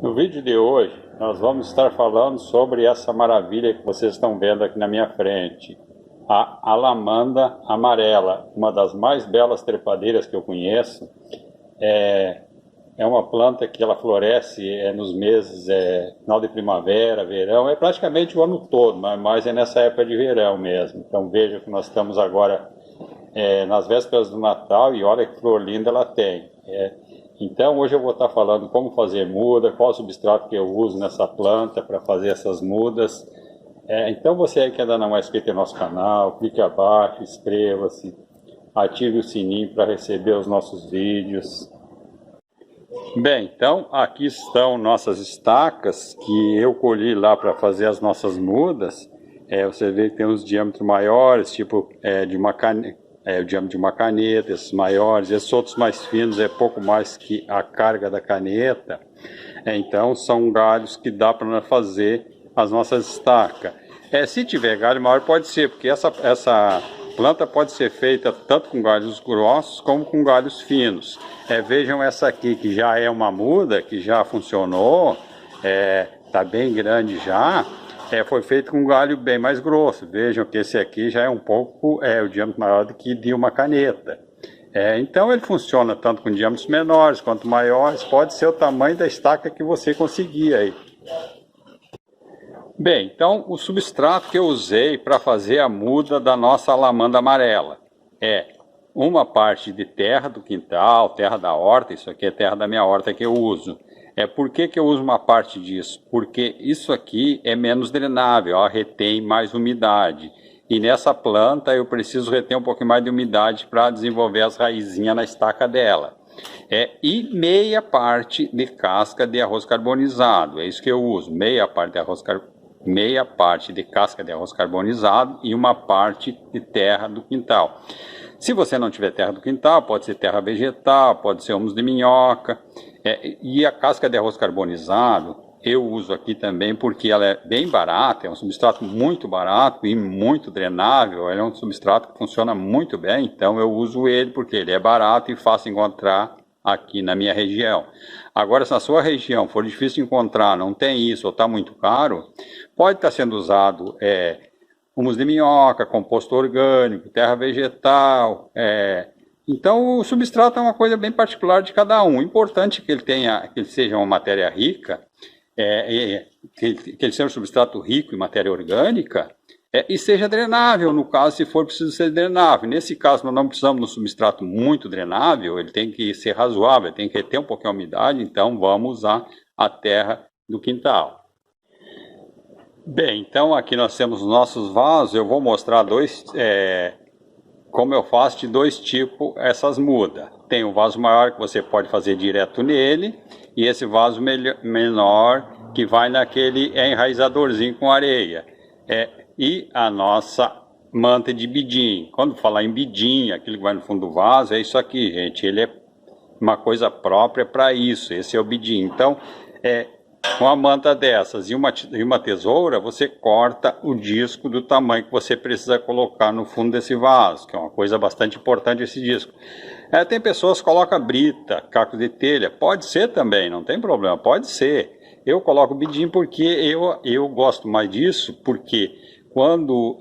No vídeo de hoje, nós vamos estar falando sobre essa maravilha que vocês estão vendo aqui na minha frente, a alamanda amarela, uma das mais belas trepadeiras que eu conheço. É uma planta que ela floresce nos meses final de primavera, verão, é praticamente o ano todo, mas é nessa época de verão mesmo. Então veja que nós estamos agora nas vésperas do Natal e olha que flor linda ela tem. Então hoje eu vou estar falando como fazer muda, qual o substrato que eu uso nessa planta para fazer essas mudas. Então você aí que ainda não é inscrito no nosso canal, clique abaixo, inscreva-se, ative o sininho para receber os nossos vídeos. Bem, então aqui estão nossas estacas que eu colhi lá para fazer as nossas mudas. Você vê que tem uns diâmetros maiores, tipo de uma caneta. O diâmetro de uma caneta, esses maiores, esses outros mais finos é pouco mais que a carga da caneta. Então são galhos que dá para fazer as nossas estacas. Se tiver galho maior pode ser, porque essa planta pode ser feita tanto com galhos grossos como com galhos finos. Vejam essa aqui que já é uma muda, que já funcionou, está bem grande já. Foi feito com um galho bem mais grosso. Vejam que esse aqui já é um pouco o diâmetro maior do que de uma caneta. Então ele funciona tanto com diâmetros menores quanto maiores. Pode ser o tamanho da estaca que você conseguir aí. Bem, então o substrato que eu usei para fazer a muda da nossa alamanda amarela uma parte de terra do quintal, terra da horta. Isso aqui é terra da minha horta que eu uso. Por que eu uso uma parte disso? Porque isso aqui é menos drenável, retém mais umidade. E nessa planta eu preciso reter um pouquinho mais de umidade para desenvolver as raizinhas na estaca dela. E meia parte de casca de arroz carbonizado, é isso que eu uso. Meia parte de casca de arroz carbonizado e uma parte de terra do quintal. Se você não tiver terra do quintal, pode ser terra vegetal, pode ser humus de minhoca. E a casca de arroz carbonizado eu uso aqui também porque ela é bem barata, é um substrato muito barato e muito drenável. Ele é um substrato que funciona muito bem, então eu uso ele porque ele é barato e fácil encontrar aqui na minha região. Agora, se na sua região for difícil encontrar, não tem isso ou está muito caro, pode estar sendo usado humus de minhoca, composto orgânico, terra vegetal. Então o substrato é uma coisa bem particular de cada um. O importante é que ele seja uma matéria rica, que ele seja um substrato rico em matéria orgânica e seja drenável, no caso, se for preciso ser drenável. Nesse caso, nós não precisamos de um substrato muito drenável, ele tem que ser razoável, tem que reter um pouquinho a umidade, então vamos usar a terra do quintal. Bem, então aqui nós temos os nossos vasos. Eu vou mostrar como eu faço de dois tipos essas mudas. Tem um vaso maior que você pode fazer direto nele, e esse vaso menor que vai naquele enraizadorzinho com areia. E a nossa manta de bidim. Quando falar em bidim, aquilo que vai no fundo do vaso, é isso aqui, gente. Ele é uma coisa própria para isso. Esse é o bidim. Então, com a manta dessas e uma tesoura, você corta o disco do tamanho que você precisa colocar no fundo desse vaso, que é uma coisa bastante importante esse disco. Tem pessoas que colocam brita, caco de telha, pode ser também, não tem problema, pode ser. Eu coloco bidim porque eu gosto mais disso, porque quando,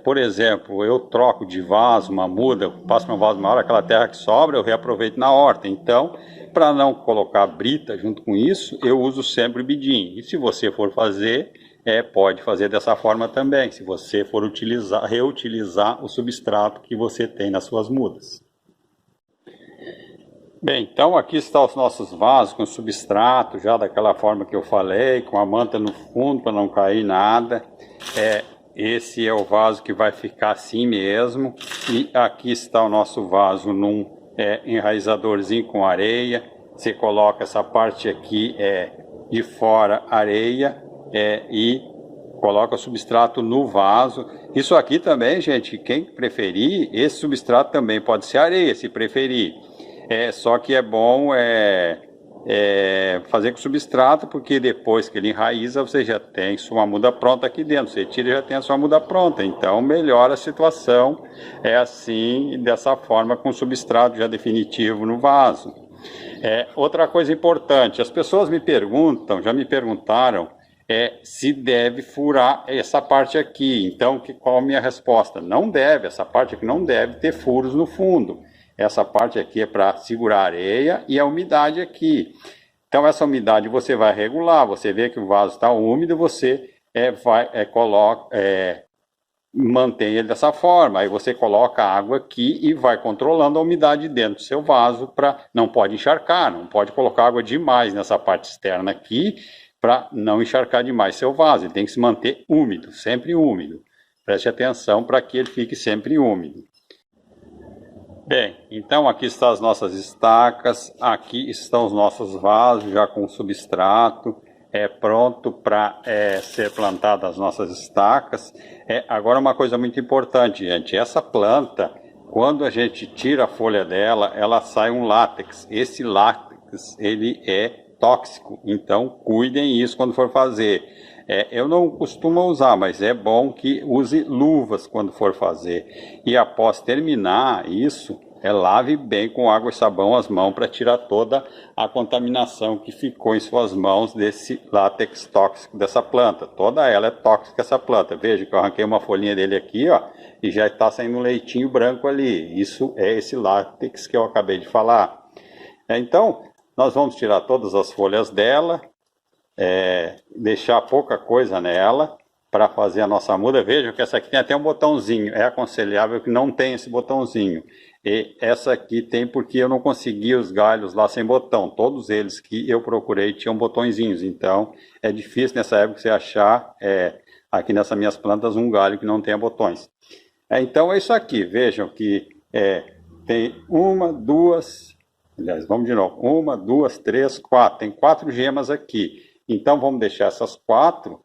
por exemplo, eu troco de vaso, uma muda, eu passo meu vaso maior, aquela terra que sobra, eu reaproveito na horta. Então, para não colocar brita junto com isso, eu uso sempre bidim. E se você for fazer, pode fazer dessa forma também, se você for reutilizar o substrato que você tem nas suas mudas. Bem, então aqui estão os nossos vasos com substrato, já daquela forma que eu falei, com a manta no fundo para não cair nada. Esse é o vaso que vai ficar assim mesmo. E aqui está o nosso vaso num enraizadorzinho com areia. Você coloca essa parte aqui de fora areia e coloca o substrato no vaso. Isso aqui também, gente, quem preferir, esse substrato também pode ser areia, se preferir. Só que é bom fazer com substrato, porque depois que ele enraiza, você já tem sua muda pronta aqui dentro. Você tira e já tem a sua muda pronta. Então melhora a situação assim, dessa forma, com substrato já definitivo no vaso. Outra coisa importante, as pessoas me perguntam, já me perguntaram, se deve furar essa parte aqui. Então, qual a minha resposta? Não deve, essa parte aqui não deve ter furos no fundo. Essa parte aqui é para segurar a areia e a umidade aqui. Então, essa umidade você vai regular, você vê que o vaso está úmido, você mantém ele dessa forma. Aí você coloca a água aqui e vai controlando a umidade dentro do seu vaso. Não pode encharcar, não pode colocar água demais nessa parte externa aqui, para não encharcar demais seu vaso. Ele tem que se manter úmido, sempre úmido. Preste atenção para que ele fique sempre úmido. Bem, então aqui estão as nossas estacas, aqui estão os nossos vasos já com substrato, pronto para ser plantada as nossas estacas. Agora uma coisa muito importante, gente, essa planta, quando a gente tira a folha dela, ela sai um látex. Esse látex, ele é tóxico, então cuidem isso quando for fazer. Eu não costumo usar, mas é bom que use luvas quando for fazer. E após terminar isso, lave bem com água e sabão as mãos para tirar toda a contaminação que ficou em suas mãos desse látex tóxico dessa planta. Toda ela é tóxica, essa planta. Veja que eu arranquei uma folhinha dele aqui, ó, e já está saindo um leitinho branco ali. Isso é esse látex que eu acabei de falar. Então, nós vamos tirar todas as folhas dela, deixar pouca coisa nela para fazer a nossa muda. Vejam que essa aqui tem até um botãozinho, é aconselhável que não tenha esse botãozinho. E essa aqui tem porque eu não consegui os galhos lá sem botão. Todos eles que eu procurei tinham botõezinhos, então é difícil nessa época você achar aqui nessas minhas plantas um galho que não tenha botões. Então é isso aqui, vejam que tem uma, duas... Aliás, vamos de novo. 1, 2, 3, 4. Tem 4 gemas aqui. Então, vamos deixar essas 4.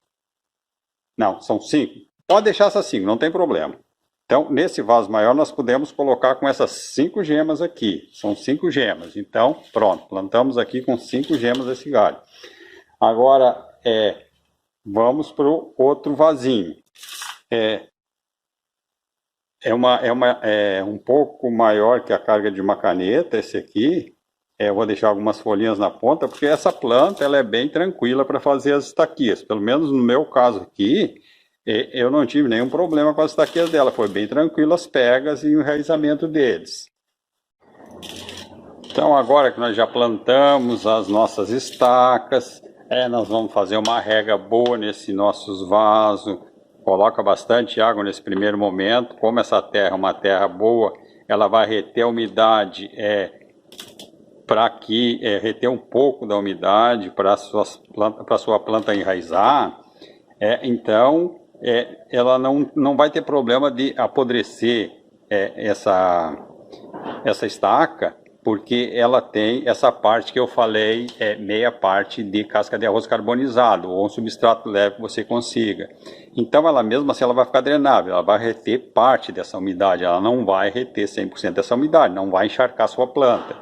Não, são 5. Pode deixar essas 5, não tem problema. Então, nesse vaso maior, nós podemos colocar com essas 5 gemas aqui. São 5 gemas. Então, pronto. Plantamos aqui com 5 gemas esse galho. Agora, vamos para o outro vasinho. Um pouco maior que a carga de uma caneta, esse aqui. Eu vou deixar algumas folhinhas na ponta, porque essa planta ela é bem tranquila para fazer as estaquias. Pelo menos no meu caso aqui, eu não tive nenhum problema com as estaquias dela. Foi bem tranquilo as pegas e o enraizamento deles. Então agora que nós já plantamos as nossas estacas, nós vamos fazer uma rega boa nesses nossos vasos. Coloca bastante água nesse primeiro momento. Como essa terra é uma terra boa, ela vai reter a umidade, para que reter um pouco da umidade para a sua planta enraizar. Então, ela não vai ter problema de apodrecer essa estaca, porque ela tem essa parte que eu falei, meia parte de casca de arroz carbonizado, ou um substrato leve que você consiga. Então, ela mesmo assim ela vai ficar drenável, ela vai reter parte dessa umidade, ela não vai reter 100% dessa umidade, não vai encharcar sua planta.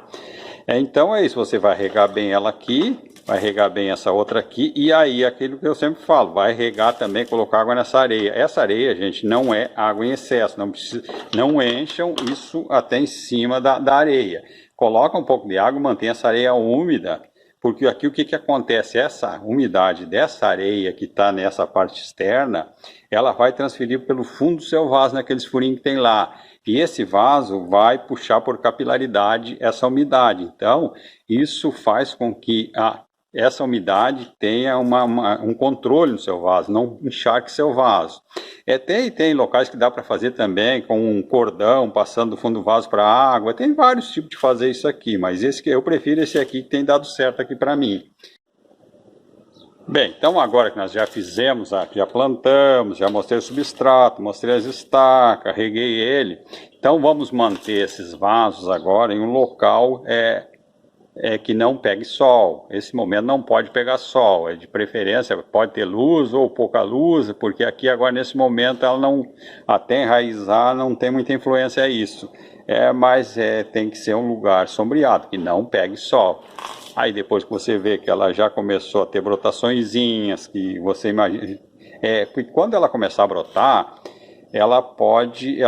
Então é isso, você vai regar bem ela aqui, vai regar bem essa outra aqui, e aí aquilo que eu sempre falo, vai regar também, colocar água nessa areia. Essa areia, gente, não é água em excesso, não encham isso até em cima da areia. Coloca um pouco de água, mantém essa areia úmida, porque aqui o que acontece? Essa umidade dessa areia que está nessa parte externa, ela vai transferir pelo fundo do seu vaso, naqueles furinhos que tem lá. E esse vaso vai puxar por capilaridade essa umidade. Então, isso faz com que essa umidade tenha um controle no seu vaso, não encharque seu vaso. Tem locais que dá para fazer também com um cordão passando do fundo do vaso para a água. Tem vários tipos de fazer isso aqui, mas eu prefiro esse aqui que tem dado certo aqui para mim. Bem, então agora que nós já fizemos, já plantamos, já mostrei o substrato, mostrei as estacas, reguei ele. Então vamos manter esses vasos agora em um local que não pegue sol. Esse momento não pode pegar sol, de preferência pode ter luz ou pouca luz, porque aqui agora nesse momento ela não, até enraizar não tem muita influência a isso. Mas tem que ser um lugar sombreado, que não pegue sol. Aí depois que você vê que ela já começou a ter brotaçõezinhas, que você imagina... quando ela começar a brotar, ela pode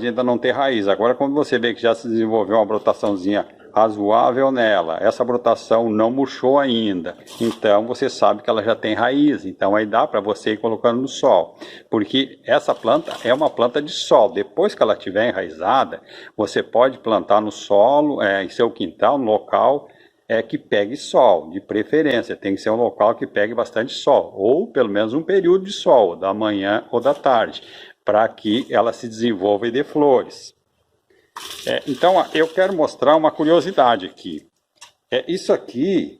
ainda não ter raiz. Agora quando você vê que já se desenvolveu uma brotaçãozinha razoável nela, essa brotação não murchou ainda, então você sabe que ela já tem raiz, então aí dá para você ir colocando no sol, porque essa planta é uma planta de sol. Depois que ela estiver enraizada, você pode plantar no solo, em seu quintal, no local que pegue sol, de preferência, tem que ser um local que pegue bastante sol, ou pelo menos um período de sol, da manhã ou da tarde, para que ela se desenvolva e dê flores. Então, eu quero mostrar uma curiosidade aqui. Isso aqui,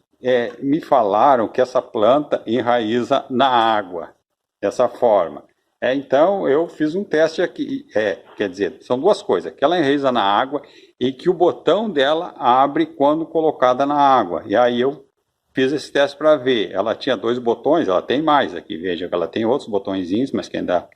me falaram que essa planta enraiza na água, dessa forma. Então, eu fiz um teste aqui. Quer dizer, são duas coisas, que ela enraiza na água e que o botão dela abre quando colocada na água. E aí eu fiz esse teste para ver. Ela tinha 2 botões, ela tem mais aqui, veja que ela tem outros botõezinhos, mas que ainda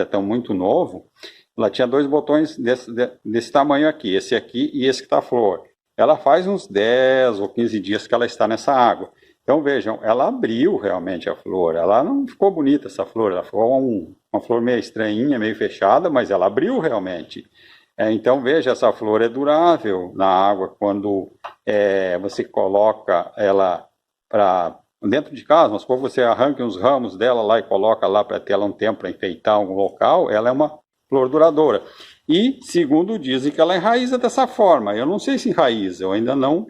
estão muito novo. Ela tinha 2 botões desse tamanho aqui, esse aqui e esse que está flor. Ela faz uns 10 ou 15 dias que ela está nessa água. Então vejam, ela abriu realmente a flor, ela não ficou bonita essa flor, ela ficou uma flor meio estranhinha, meio fechada, mas ela abriu realmente. Então veja, essa flor é durável na água quando você coloca ela dentro de casa, mas quando você arranca uns ramos dela lá e coloca lá para ter ela um tempo para enfeitar um local, ela é uma flor duradoura. E, segundo dizem que ela enraiza dessa forma. Eu não sei se enraiza, eu ainda não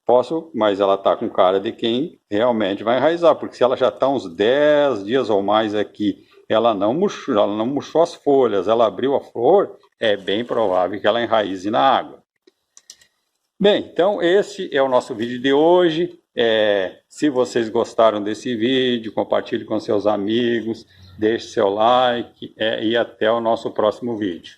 posso, mas ela está com cara de quem realmente vai enraizar, porque se ela já está uns 10 dias ou mais aqui, ela não murchou as folhas, ela abriu a flor, é bem provável que ela enraize na água. Bem, então esse é o nosso vídeo de hoje. Se vocês gostaram desse vídeo, compartilhe com seus amigos, deixe seu like e até o nosso próximo vídeo.